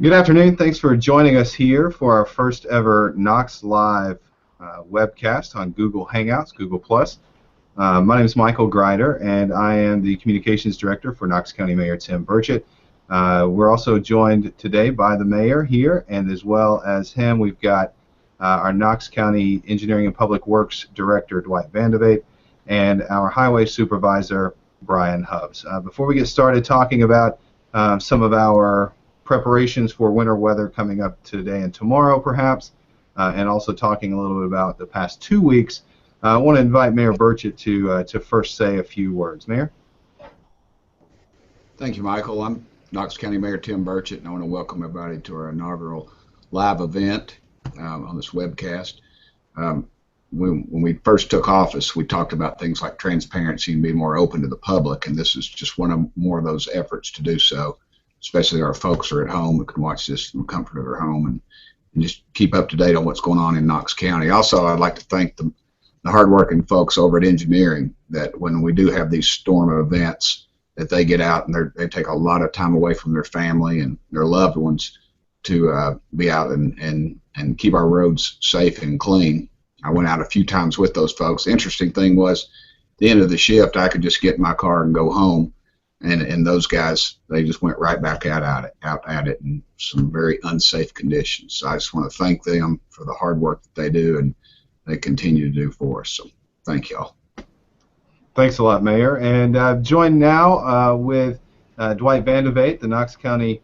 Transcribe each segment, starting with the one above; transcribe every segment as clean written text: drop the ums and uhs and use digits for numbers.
Good afternoon. Thanks for joining us here for our first ever KnoxLive webcast on Google Hangouts, Google+. My name is Michael Grider, and I am the Communications Director for Knox County Mayor Tim Burchett. We're also joined today by the Mayor here, and as well as him, we've got our Knox County Engineering and Public Works Director, Dwight Vandevate, and our Highway Supervisor, Brian Hubbs. Before we get started talking about some of our preparations for winter weather coming up today and tomorrow, perhaps, and also talking a little bit about the past 2 weeks, I want to invite Mayor Burchett to first say a few words. Mayor? Thank you, Michael. I'm Knox County Mayor Tim Burchett, and I want to welcome everybody to our inaugural live event on this webcast. When we first took office, we talked about things like transparency and being more open to the public, and this is just more of those efforts to do so. Especially our folks are at home who can watch this from the comfort of their home and just keep up to date on what's going on in Knox County. Also, I'd like to thank the hardworking folks over at engineering that when we do have these storm events, that they get out and they take a lot of time away from their family and their loved ones to be out and keep our roads safe and clean. I went out a few times with those folks. The interesting thing was, at the end of the shift, I could just get in my car and go home. And those guys, they just went right back out at it in some very unsafe conditions. So I just want to thank them for the hard work that they do and they continue to do for us. So thank y'all. Thanks a lot, Mayor. And joined now with Dwight Vandevate, the Knox County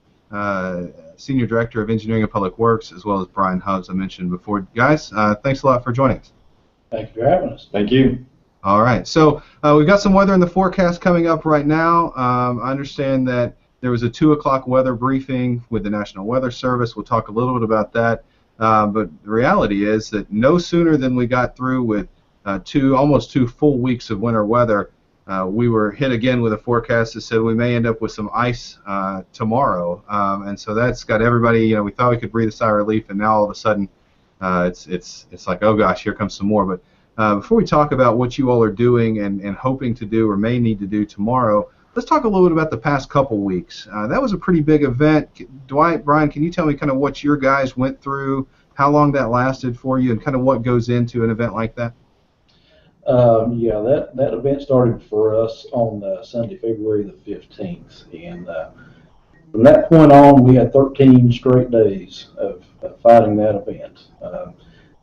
Senior Director of Engineering and Public Works, as well as Brian Hubbs, I mentioned before. Guys, thanks a lot for joining us. Thank you for having us. Thank you. All right, so we've got some weather in the forecast coming up right now. I understand that there was a 2 o'clock weather briefing with the National Weather Service. We'll talk a little bit about that. But the reality is that no sooner than we got through with almost two full weeks of winter weather, we were hit again with a forecast that said we may end up with some ice tomorrow. And so that's got everybody, we thought we could breathe a sigh of relief, and now all of a sudden it's like, oh gosh, here comes some more. But before we talk about what you all are doing and hoping to do or may need to do tomorrow, let's talk a little bit about the past couple weeks. That was a pretty big event. Dwight, Brian, can you tell me kind of what your guys went through, how long that lasted for you, and kind of what goes into an event like that? Yeah, that event started for us on Sunday, February the 15th. And from that point on, we had 13 straight days of fighting that event.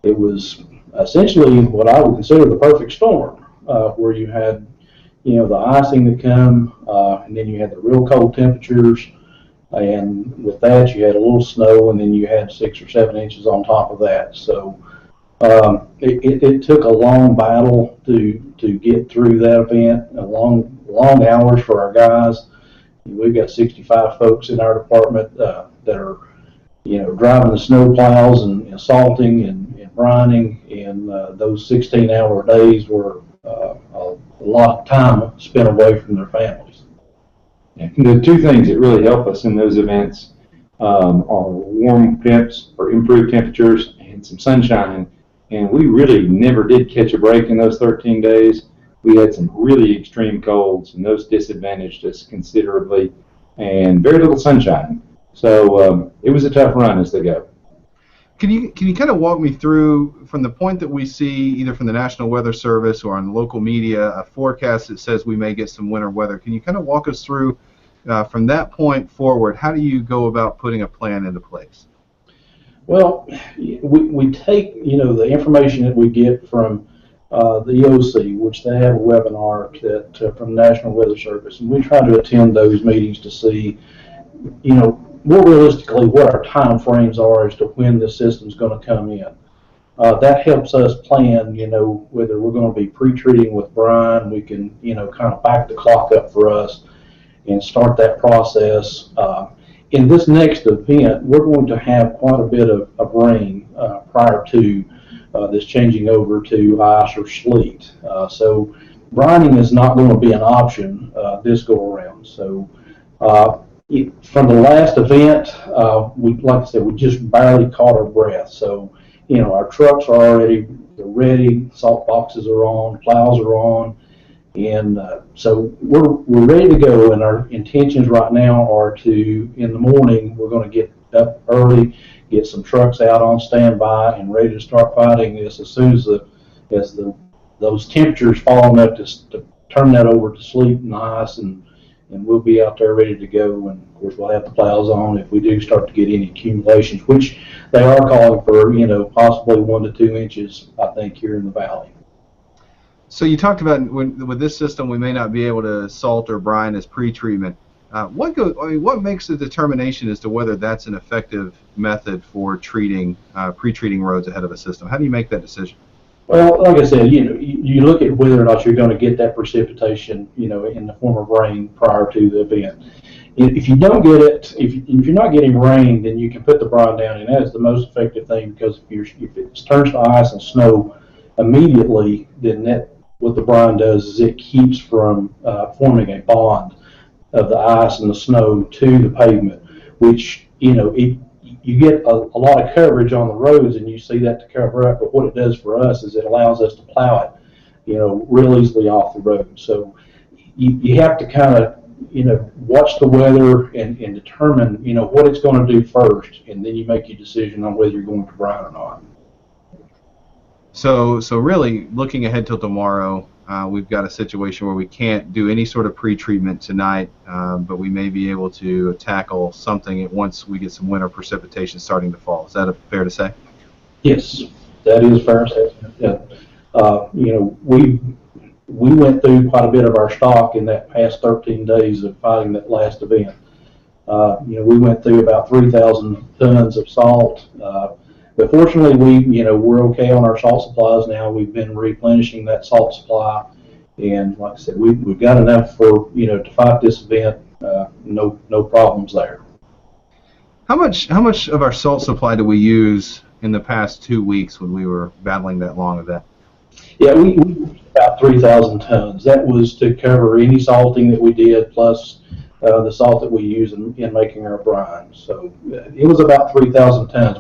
It was essentially what I would consider the perfect storm, where you had, the icing that come, and then you had the real cold temperatures, and with that you had a little snow, and then you had 6 or 7 inches on top of that. So it took a long battle to get through that event, long hours for our guys. We've got 65 folks in our department that are, driving the snow plows and salting and brining, and those 16-hour days were a lot of time spent away from their families. Yeah. The two things that really help us in those events are warm temps or improved temperatures and some sunshine. And we really never did catch a break in those 13 days. We had some really extreme colds, and those disadvantaged us considerably, and very little sunshine. So it was a tough run as they go. Can you kind of walk me through, from the point that we see either from the National Weather Service or on local media, a forecast that says we may get some winter weather? Can you kind of walk us through from that point forward, how do you go about putting a plan into place? Well, we take, the information that we get from the EOC, which they have a webinar from the National Weather Service, and we try to attend those meetings to see, more realistically what our time frames are as to when the system's going to come in. That helps us plan, whether we're going to be pre-treating with brine. We can, kind of back the clock up for us and start that process. In this next event, we're going to have quite a bit of rain prior to this changing over to ice or sleet. So brining is not going to be an option this go around. So from the last event, like I said, we just barely caught our breath. So, our trucks are already ready, salt boxes are on, plows are on, And so we're ready to go, and our intentions right now are to, in the morning, we're going to get up early, get some trucks out on standby and ready to start fighting this as soon as those temperatures fall enough to turn that over to sleet and ice, and we'll be out there ready to go. And of course, we'll have the plows on if we do start to get any accumulations, which they are calling for, possibly 1 to 2 inches, I think, here in the valley. So you talked about with this system, we may not be able to salt or brine as pre-treatment. What makes the determination as to whether that's an effective method for treating pre-treating roads ahead of a system? How do you make that decision? Well, like I said, you look at whether or not you're going to get that precipitation, in the form of rain prior to the event. If you don't get it, if you're not getting rain, then you can put the brine down, and that is the most effective thing, because if it turns to ice and snow immediately, then what the brine does is it keeps from forming a bond of the ice and the snow to the pavement, which, you get a lot of coverage on the roads, and you see that to cover up, but what it does for us is it allows us to plow it, real easily off the road. So you have to kind of, watch the weather and determine, what it's going to do first, and then you make your decision on whether you're going to brine or not. So really, looking ahead till tomorrow, we've got a situation where we can't do any sort of pre-treatment tonight, but we may be able to tackle something once we get some winter precipitation starting to fall. Is that fair to say? Yes, that is fair to say. We went through quite a bit of our stock in that past 13 days of fighting that last event. We went through about 3,000 tons of salt. But fortunately, we're okay on our salt supplies now. We've been replenishing that salt supply, and like I said, we've got enough for to fight this event. No problems there. How much of our salt supply do we use in the past 2 weeks when we were battling that long event? Yeah, we used about 3,000 tons. That was to cover any salting that we did, plus the salt that we use in making our brine. So it was about 3,000 tons.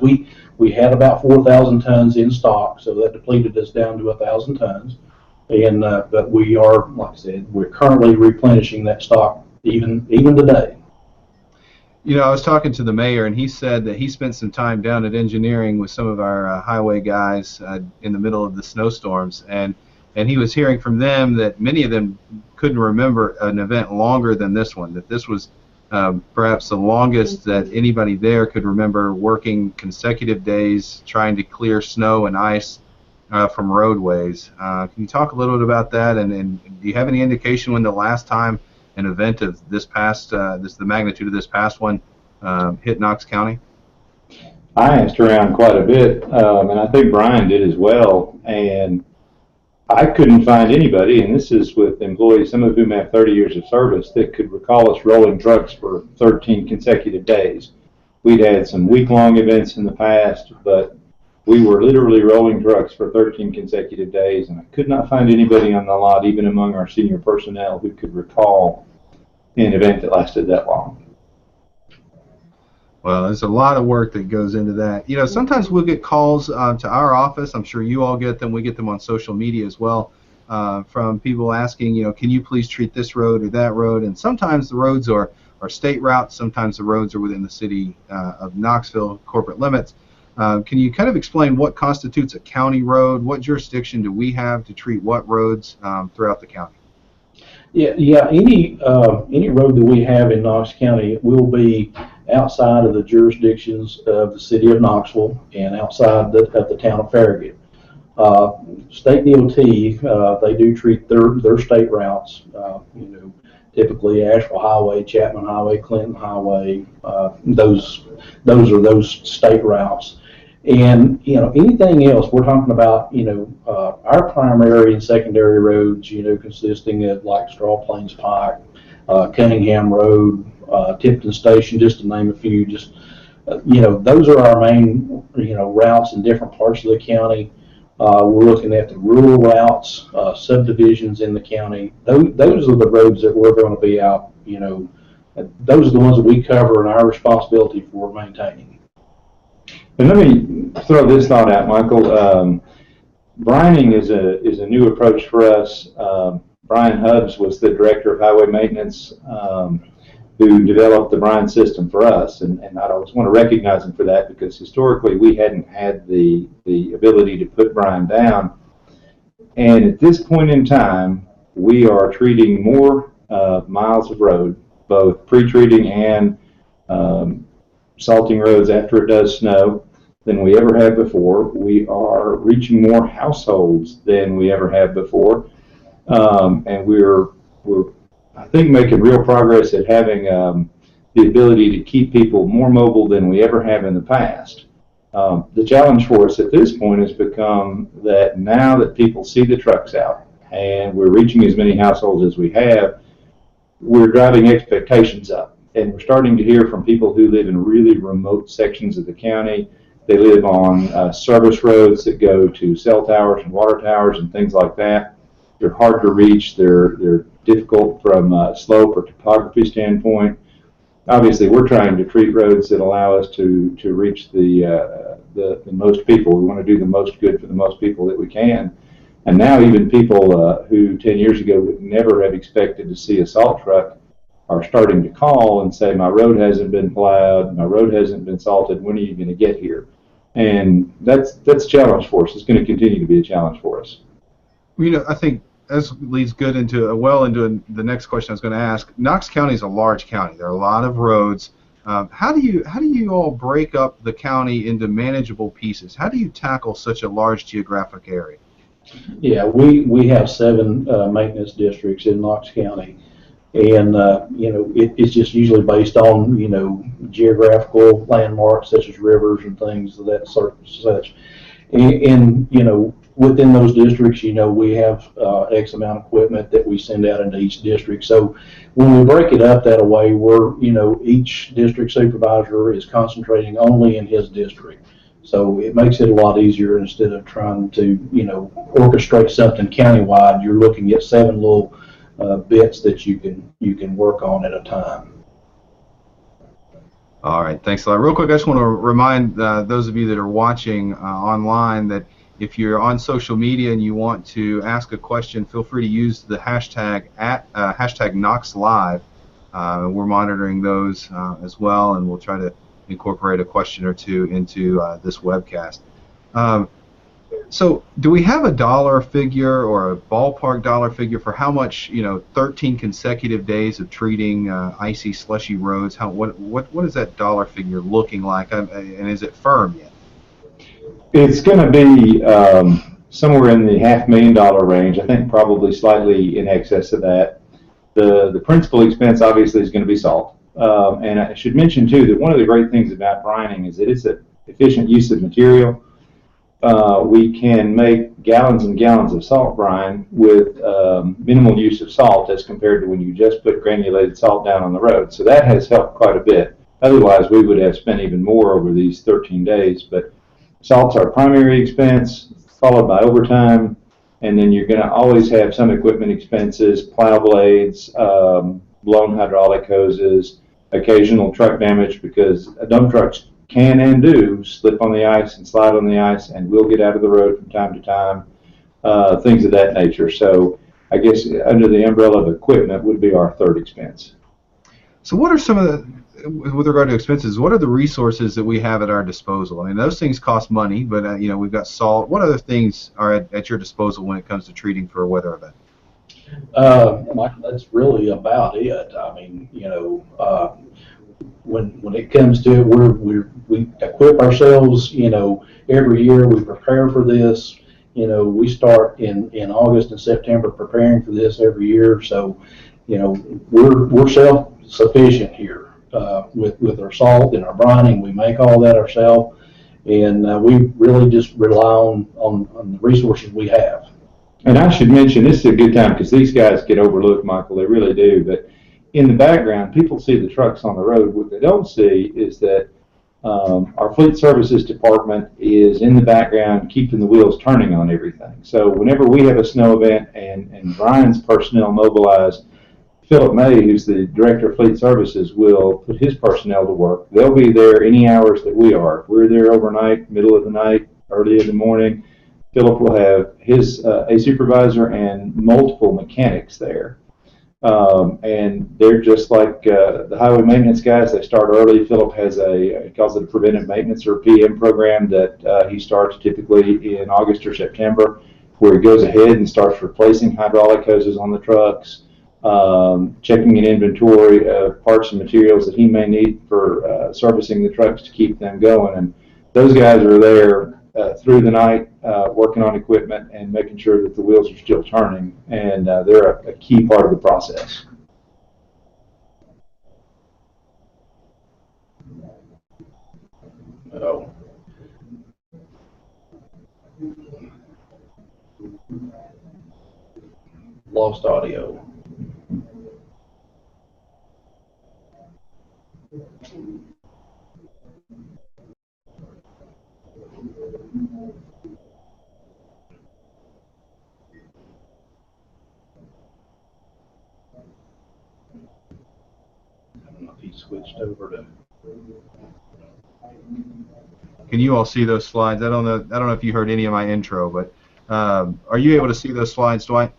We had about 4,000 tons in stock, so that depleted us down to 1,000 tons. And but we are, like I said, we're currently replenishing that stock even today. I was talking to the mayor, and he said that he spent some time down at engineering with some of our highway guys in the middle of the snowstorms, and he was hearing from them that many of them couldn't remember an event longer than this one, that this was perhaps the longest that anybody there could remember working consecutive days trying to clear snow and ice from roadways. Can you talk a little bit about that, and do you have any indication when the last time an event of this past, the magnitude of this past one hit Knox County? I asked around quite a bit, and I think Brian did as well, and I couldn't find anybody, and this is with employees, some of whom have 30 years of service, that could recall us rolling trucks for 13 consecutive days. We'd had some week-long events in the past, but we were literally rolling trucks for 13 consecutive days, and I could not find anybody on the lot, even among our senior personnel, who could recall an event that lasted that long. Well, there's a lot of work that goes into that. Sometimes we'll get calls to our office. I'm sure you all get them. We get them on social media as well, from people asking, can you please treat this road or that road? And sometimes the roads are state routes. Sometimes the roads are within the city of Knoxville corporate limits. Can you kind of explain what constitutes a county road? What jurisdiction do we have to treat what roads throughout the county? Yeah. Any road that we have in Knox County will be outside of the jurisdictions of the city of Knoxville and outside of the town of Farragut. State DOT, they do treat their state routes. Typically Asheville Highway, Chapman Highway, Clinton Highway. Those are those state routes. And anything else we're talking about, our primary and secondary roads, consisting of like Straw Plains Pike, Cunningham Road, Tipton Station, just to name a few. Just those are our main routes in different parts of the county. We're looking at the rural routes, subdivisions in the county. Those are the roads that we're going to be out. Those are the ones that we cover and our responsibility for maintaining. And let me throw this thought out, Michael. Brining is a new approach for us. Brian Hubbs was the director of highway maintenance who developed the brine system for us, and I always want to recognize them for that, because historically we hadn't had the ability to put brine down. And at this point in time, we are treating more miles of road, both pre-treating and salting roads after it does snow, than we ever have before. We are reaching more households than we ever have before, and we're I think making real progress at having the ability to keep people more mobile than we ever have in the past. The challenge for us at this point has become that now that people see the trucks out and we're reaching as many households as we have, we're driving expectations up. And we're starting to hear from people who live in really remote sections of the county. They live on service roads that go to cell towers and water towers and things like that. They're hard to reach. They're difficult from a slope or topography standpoint. Obviously, we're trying to treat roads that allow us to reach the most people. We want to do the most good for the most people that we can. And now even people who 10 years ago would never have expected to see a salt truck are starting to call and say, my road hasn't been plowed, my road hasn't been salted, when are you going to get here? And that's a challenge for us. It's going to continue to be a challenge for us. You know, I think this leads good into the next question I was going to ask. Knox County is a large county. There are a lot of roads. How do you all break up the county into manageable pieces? How do you tackle such a large geographic area? Yeah, we have 7 maintenance districts in Knox County, and you know, it's just usually based on, you know, geographical landmarks such as rivers and things of that sort, such. And you know, within those districts, you know, we have X amount of equipment that we send out into each district. So when we break it up that way, we're, you know, each district supervisor is concentrating only in his district. So it makes it a lot easier. Instead of trying to, you know, orchestrate something countywide, you're looking at 7 little bits that you can work on at a time. All right, thanks a lot. Real quick, I just want to remind those of you that are watching online that if you're on social media and you want to ask a question, feel free to use the hashtag #KnoxLive. We're monitoring those as well, and we'll try to incorporate a question or two into this webcast. So do we have a dollar figure or a ballpark dollar figure for how much, you know, 13 consecutive days of treating icy, slushy roads, what is that dollar figure looking like, and is it firm yet? It's going to be somewhere in the $500,000 range. I think probably slightly in excess of that. The principal expense obviously is going to be salt. And I should mention too that one of the great things about brining is that it's an efficient use of material. We can make gallons and gallons of salt brine with minimal use of salt as compared to when you just put granulated salt down on the road. So that has helped quite a bit. Otherwise, we would have spent even more over these 13 days. But salt's our primary expense, followed by overtime, and then you're going to always have some equipment expenses, plow blades, blown hydraulic hoses, occasional truck damage, because dump trucks can and do slip on the ice and slide on the ice and will get out of the road from time to time, things of that nature. So I guess under the umbrella of equipment would be our third expense. So what are some of the, with regard to expenses, what are the resources that we have at our disposal? I mean, those things cost money, but you know, we've got salt. What other things are at your disposal when it comes to treating for a weather event? That's really about it. I mean, you know, when it comes to it, we equip ourselves. You know, every year we prepare for this. You know, we start in August and September preparing for this every year. So, you know, we're self-sufficient here with our salt and our brining. We make all that ourselves, and we really just rely on the resources we have. And I should mention, this is a good time because these guys get overlooked, Michael. They really do. But in the background, people see the trucks on the road. What they don't see is that our fleet services department is in the background keeping the wheels turning on everything. So whenever we have a snow event and Brian's personnel mobilized, Philip May, who's the director of fleet services, will put his personnel to work. They'll be there any hours that we are. If we're there overnight, middle of the night, early in the morning, Philip will have his a supervisor and multiple mechanics there. And they're just like the highway maintenance guys. They start early. Philip has he calls it a preventive maintenance or PM program that he starts typically in August or September, where he goes ahead and starts replacing hydraulic hoses on the trucks, checking an inventory of parts and materials that he may need for servicing the trucks to keep them going. And those guys are there through the night working on equipment and making sure that the wheels are still turning, and they're a key part of the process. Oh. Lost audio. I don't know if he switched over to. Can you all see those slides? I don't know if you heard any of my intro, but are you able to see those slides, Dwight?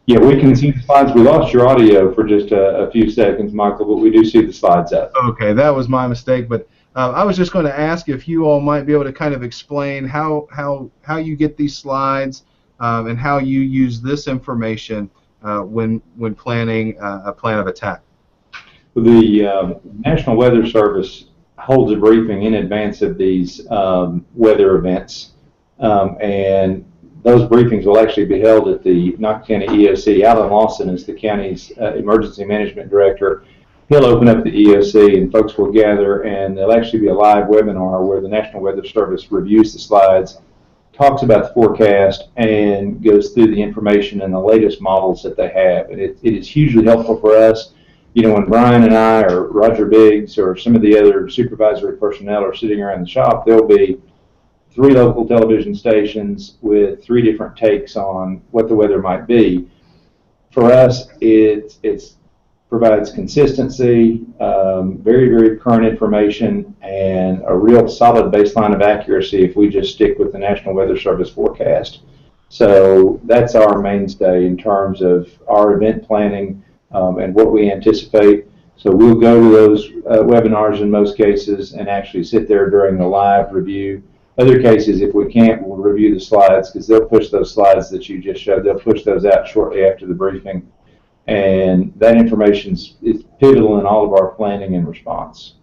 Yeah, we can see the slides. We lost your audio for just a few seconds, Michael, but we do see the slides up. Okay, that was my mistake. But I was just going to ask if you all might be able to kind of explain how you get these slides and how you use this information when planning a plan of attack. The National Weather Service holds a briefing in advance of these weather events, and those briefings will actually be held at the Knox County EOC. Alan Lawson is the county's emergency management director. He'll open up the EOC and folks will gather, and there'll actually be a live webinar where the National Weather Service reviews the slides, talks about the forecast, and goes through the information and the latest models that they have. And it is hugely helpful for us. You know, when Brian and I or Roger Biggs or some of the other supervisory personnel are sitting around the shop, there'll be 3 local television stations with 3 different takes on what the weather might be. For us, it provides consistency, very, very current information, and a real solid baseline of accuracy if we just stick with the National Weather Service forecast. So that's our mainstay in terms of our event planning and what we anticipate. So we'll go to those webinars in most cases and actually sit there during the live review. Other cases, if we can't, we'll review the slides because they'll push those slides that you just showed. They'll push those out shortly after the briefing. And that information is pivotal in all of our planning and response.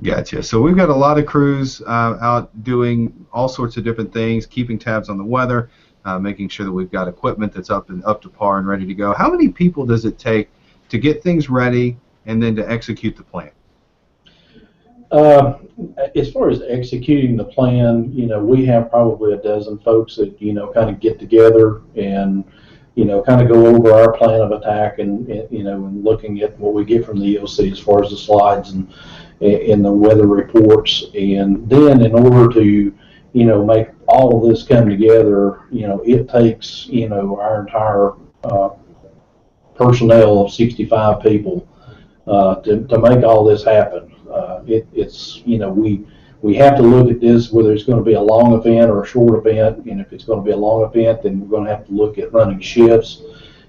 Gotcha. So we've got a lot of crews out doing all sorts of different things, keeping tabs on the weather, making sure that we've got equipment that's up to par and ready to go. How many people does it take to get things ready and then to execute the plan? As far as executing the plan, you know, we have probably a dozen folks that, you know, kind of get together and, you know, kind of go over our plan of attack and you know, and looking at what we get from the EOC as far as the slides and the weather reports. And then in order to, you know, make all of this come together, you know, it takes, you know, our entire personnel of 65 people to make all this happen. It's, you know, we have to look at this whether it's going to be a long event or a short event, and if it's going to be a long event, then we're going to have to look at running shifts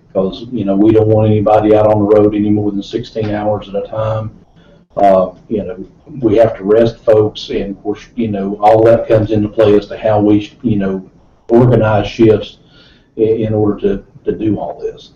because, you know, we don't want anybody out on the road any more than 16 hours at a time. You know, we have to rest folks, and of course, you know, all that comes into play as to how we, you know, organize shifts in order to do all this.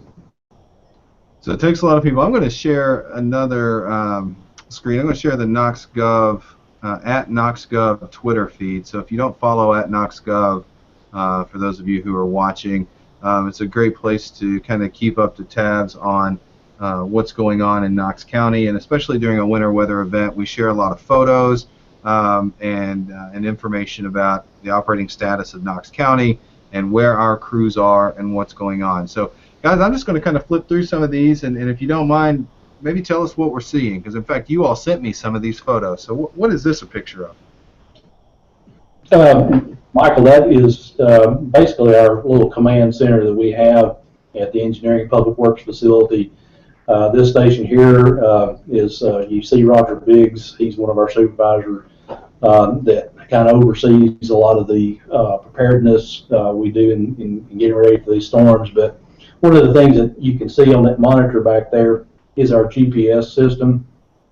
So it takes a lot of people. I'm going to share another screen. I'm going to share the KnoxGov at KnoxGov Twitter feed. So if you don't follow at KnoxGov, for those of you who are watching, it's a great place to kind of keep up to tabs on what's going on in Knox County, and especially during a winter weather event. We share a lot of photos and information about the operating status of Knox County and where our crews are and what's going on. So guys, I'm just going to kind of flip through some of these, and if you don't mind, maybe tell us what we're seeing, because in fact you all sent me some of these photos. So what is this a picture of? Michael, that is basically our little command center that we have at the Engineering Public Works facility. This station here is, you see Roger Biggs, he's one of our supervisors that kind of oversees a lot of the preparedness we do in getting ready for these storms. But one of the things that you can see on that monitor back there is our GPS system.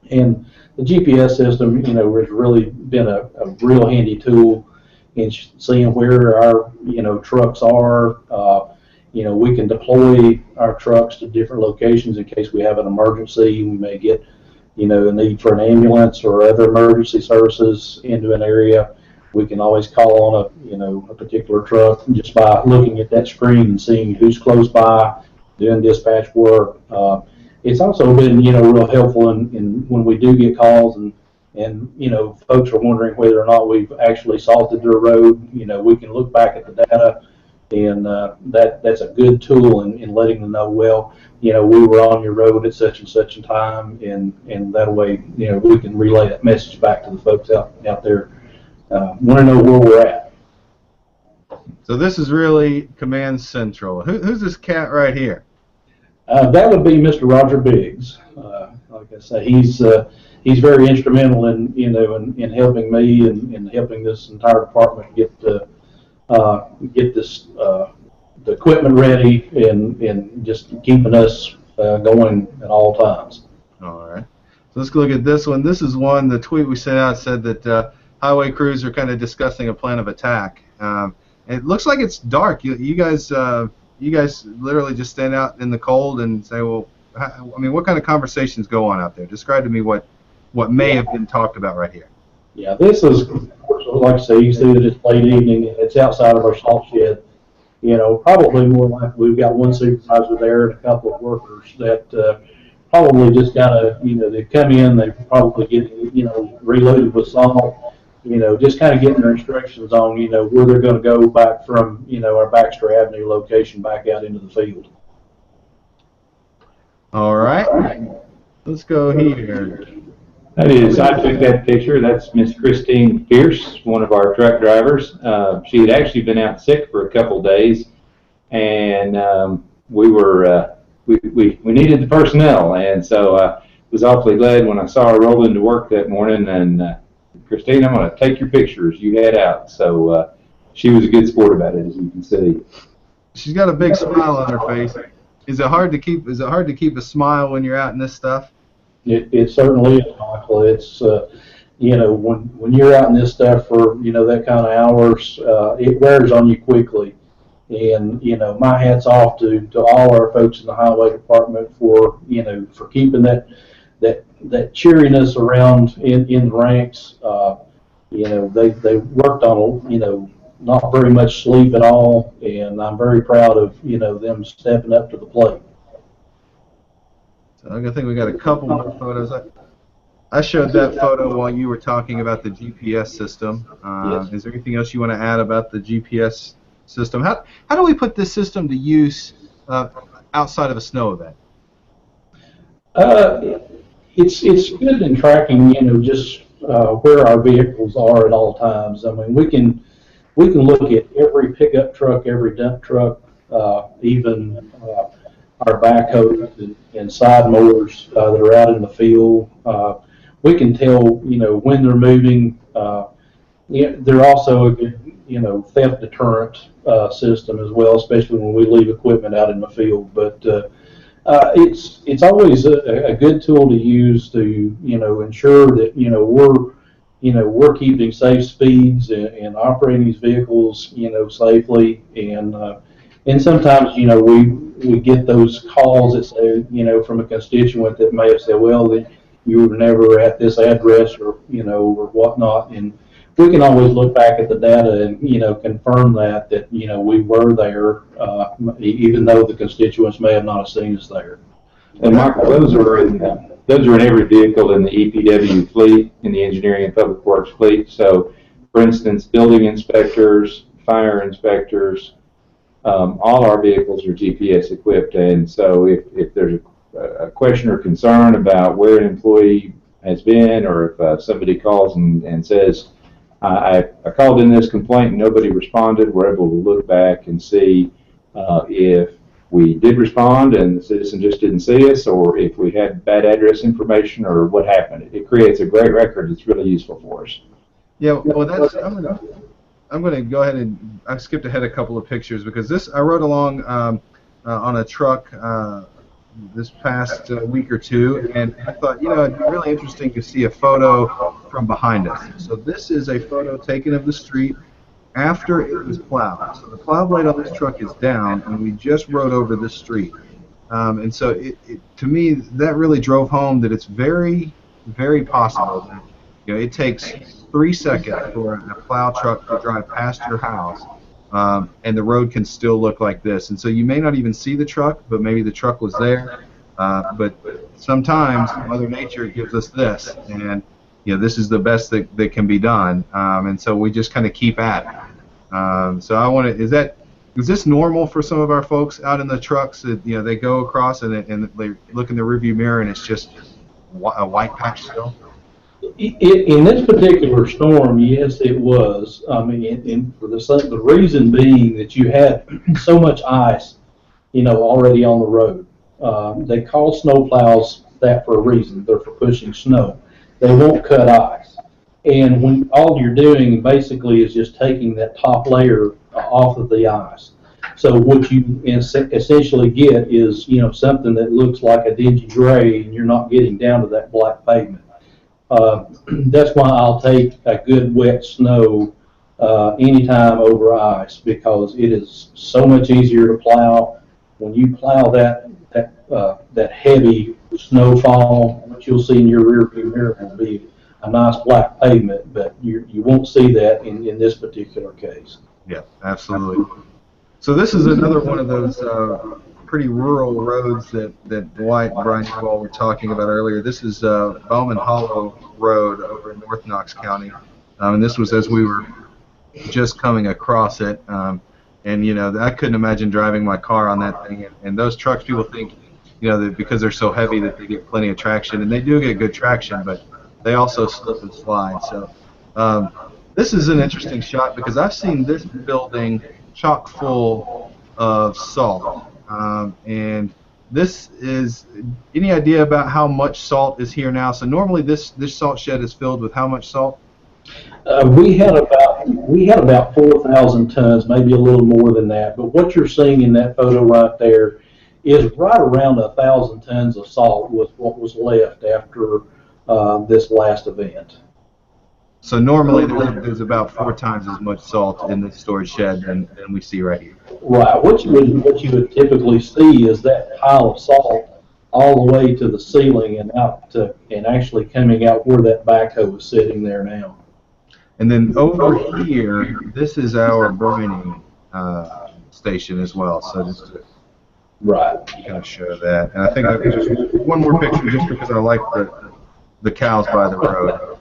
And the GPS system, has really been a real handy tool in seeing where our, trucks are. We can deploy our trucks to different locations in case we have an emergency. We may get, a need for an ambulance or other emergency services into an area. We can always call on a particular truck just by looking at that screen and seeing who's close by, doing dispatch work. It's also been, real helpful in when we do get calls and folks are wondering whether or not we've actually salted their road. We can look back at the data, and that's a good tool in letting them know, well, we were on your road at such and such a time, and that way, we can relay that message back to the folks out there. Want to know where we're at. So this is really Command Central. Who's this cat right here? That would be Mr. Roger Biggs. Like I say, he's very instrumental in helping me and helping this entire department get this the equipment ready and just keeping us going at all times. All right. So let's look at this one. This is one. The tweet we sent out said that highway crews are kind of discussing a plan of attack. It looks like it's dark. You guys literally just stand out in the cold and say, well, what kind of conversations go on out there? Describe to me what may have been talked about right here. Yeah, this is, like I say, you see that it's late evening and it's outside of our salt shed. Probably more likely we've got one supervisor there and a couple of workers that probably just they come in, they probably get, reloaded with salt, just kind of getting their instructions on, where they're going to go back from, our Baxter Avenue location back out into the field. All right. Let's go here. I took that picture. That's Miss Christine Pierce, one of our truck drivers. She had actually been out sick for a couple days, and we needed the personnel, and so I was awfully glad when I saw her roll into work that morning. And Christine, I'm going to take your pictures. You head out. So she was a good sport about it, as you can see. She's got a big smile on her face. Is it hard to keep a smile when you're out in this stuff? It certainly is, Michael. It's when you're out in this stuff for that kind of hours, it wears on you quickly. And my hat's off to all our folks in the highway department for keeping that cheeriness around in the ranks. They worked on not very much sleep at all, and I'm very proud of them stepping up to the plate. So I think we got a couple more photos. I showed that photo while you were talking about the GPS system. Yes. Is there anything else you want to add about the GPS system? How do we put this system to use outside of a snow event? It's good in tracking, just where our vehicles are at all times. I mean, we can look at every pickup truck, every dump truck, even our backhoes and side mowers that are out in the field. We can tell, when they're moving. They're also a good, theft deterrent system as well, especially when we leave equipment out in the field. But it's always a good tool to use to ensure that we're keeping safe speeds and operating these vehicles safely. And sometimes we get those calls that say from a constituent that may have said, well, that you were never at this address or or whatnot, and we can always look back at the data and confirm that we were there, even though the constituents may have not seen us there. And Michael, those are in every vehicle in the EPW fleet, in the engineering and public works fleet. So, for instance, building inspectors, fire inspectors, all our vehicles are GPS equipped, and so if there's a question or concern about where an employee has been, or if somebody calls and says, I called in this complaint and nobody responded, we're able to look back and see if we did respond and the citizen just didn't see us, or if we had bad address information, or what happened. It creates a great record. It's really useful for us. Yeah, well, I'm going to go ahead and I skipped ahead a couple of pictures because I rode along on a truck this past week or two, and I thought, it'd be really interesting to see a photo from behind us. So this is a photo taken of the street after it was plowed. So the plow blade on this truck is down, and we just rode over this street. And so to me, that really drove home that it's very, very possible that it takes 3 seconds for a plow truck to drive past your house, and the road can still look like this. And so you may not even see the truck, but maybe the truck was there. But sometimes Mother Nature gives us this, and this is the best that can be done. And so we just kind of keep at it. So I want to, is this normal for some of our folks out in the trucks that they go across and they look in the rearview mirror and it's just a white patch still? In this particular storm, yes, it was. I mean, for the reason being that you had so much ice, already on the road. They call snowplows that for a reason. They're for pushing snow. They won't cut ice. And when all you're doing basically is just taking that top layer off of the ice. So what you essentially get is, something that looks like a dingy gray, and you're not getting down to that black pavement. That's why I'll take a good wet snow anytime over ice, because it is so much easier to plow. When you plow that heavy snowfall, what you'll see in your rearview mirror will be a nice black pavement, but you won't see that in this particular case. Yeah, absolutely. So this is another one of those pretty rural roads that Dwight and Brian you all were talking about earlier. This is Bowman Hollow Road over in North Knox County, and this was as we were just coming across it. And I couldn't imagine driving my car on that thing. And those trucks, people think, that because they're so heavy that they get plenty of traction, and they do get good traction, but they also slip and slide. So this is an interesting shot because I've seen this building chock full of salt. And this is, any idea about how much salt is here now? So normally this salt shed is filled with how much salt? We had about 4,000 tons, maybe a little more than that. But what you're seeing in that photo right there is right around 1,000 tons of salt was what was left after this last event. So normally there's about 4 times as much salt in this storage shed than we see right here. Right. What you would typically see is that pile of salt all the way to the ceiling and out to, and actually coming out where that backhoe is sitting there now. And then over here, this is our brining station as well. So just to kind of show that. And I think just one more picture just because I like the cows by the road.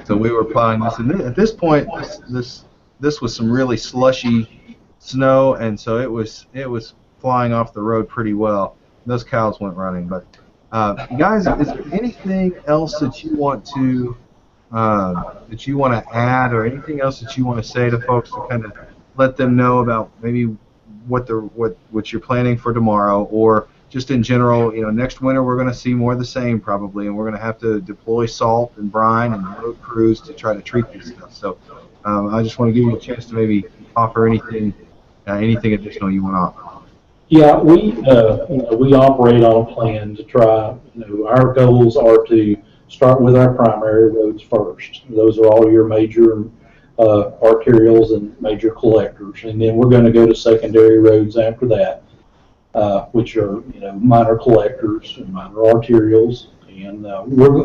So we were plowing this, and at this point, this was some really slushy snow, and so it was flying off the road pretty well. Those cows went running. But guys, is there anything else that you want to add, or anything else that you want to say to folks to kind of let them know about maybe what you're planning for tomorrow, or just in general, next winter we're going to see more of the same probably, and we're going to have to deploy salt and brine and road crews to try to treat this stuff. So I just want to give you a chance to maybe offer anything additional you want to offer. Yeah, we operate on a plan to try. Our goals are to start with our primary roads first. Those are all your major arterials and major collectors, and then we're going to go to secondary roads after that. Which are minor collectors and minor arterials, and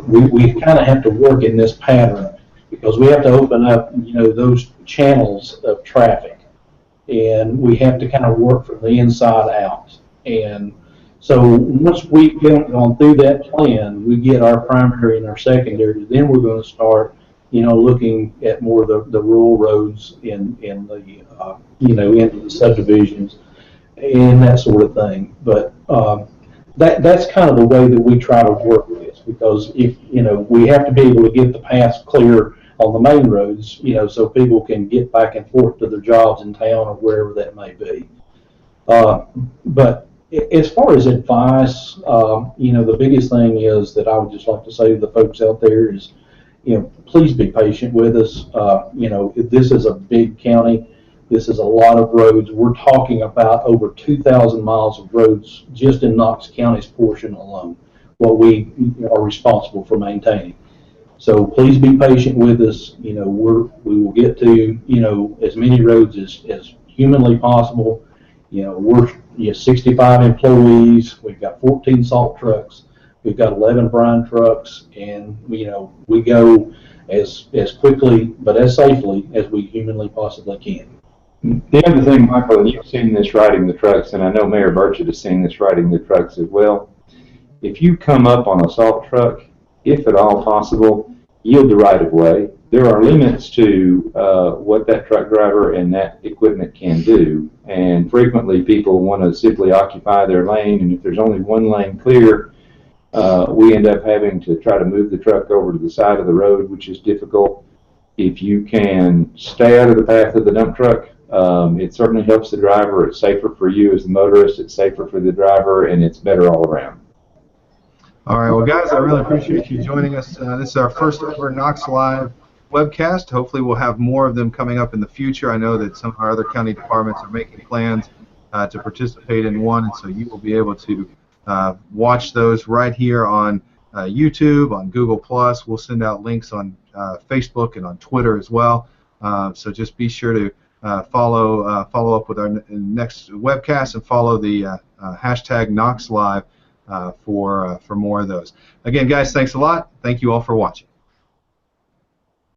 we kind of have to work in this pattern because we have to open up those channels of traffic, and we have to kind of work from the inside out. And so once we've gone through that plan, we get our primary and our secondary. Then we're going to start looking at more of the rural roads in the into the subdivisions and that sort of thing. But that's kind of the way that we try to work with this, because if we have to be able to get the paths clear on the main roads, so people can get back and forth to their jobs in town or wherever that may be. But as far as advice, the biggest thing is that I would just like to say to the folks out there is, please be patient with us. This is a big county. This is a lot of roads. We're talking about over 2,000 miles of roads just in Knox County's portion alone, what we are responsible for maintaining. So please be patient with us. You know, we will get to, you know, as many roads as humanly possible. You know, we're 65 employees. We've got 14 salt trucks. We've got 11 brine trucks, and you know, we go as quickly but as safely as we humanly possibly can. The other thing, Michael, and you've seen this riding the trucks, and I know Mayor Burchett has seen this riding the trucks as well. If you come up on a salt truck, if at all possible, yield the right of way. There are limits to what that truck driver and that equipment can do, and frequently people want to simply occupy their lane, and if there's only one lane clear, we end up having to try to move the truck over to the side of the road, which is difficult. If you can stay out of the path of the dump truck, it certainly helps the driver. It's safer for you as the motorist, it's safer for the driver, and it's better all around. All right, well, guys, I really appreciate you joining us. This is our first ever KnoxLive webcast. Hopefully we'll have more of them coming up in the future. I know that some of our other county departments are making plans to participate in one, and so you will be able to watch those right here on YouTube, on Google+. We'll send out links on Facebook and on Twitter as well. So just be sure to follow up with our next webcast and follow the hashtag KnoxLive for more of those. Again, guys, thanks a lot. Thank you all for watching.